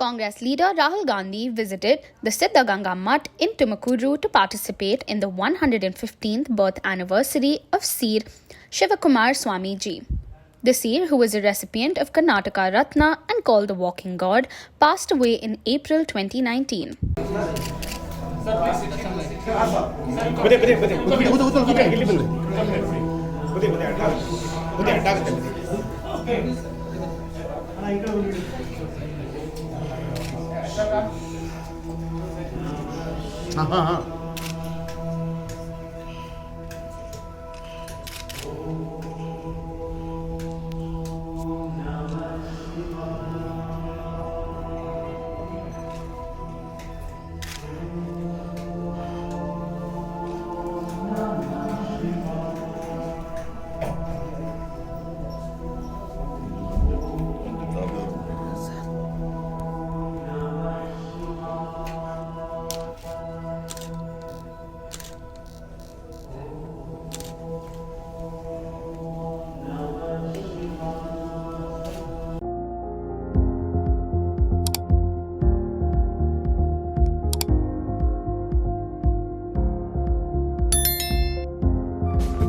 Congress leader Rahul Gandhi visited the Siddaganga Mutt in Tumakuru to participate in the 115th birth anniversary of Seer Shivakumar Swami Ji. The Seer, who was a recipient of Karnataka Ratna and called the Walking God, passed away in April 2019. हाँ हाँ हाँ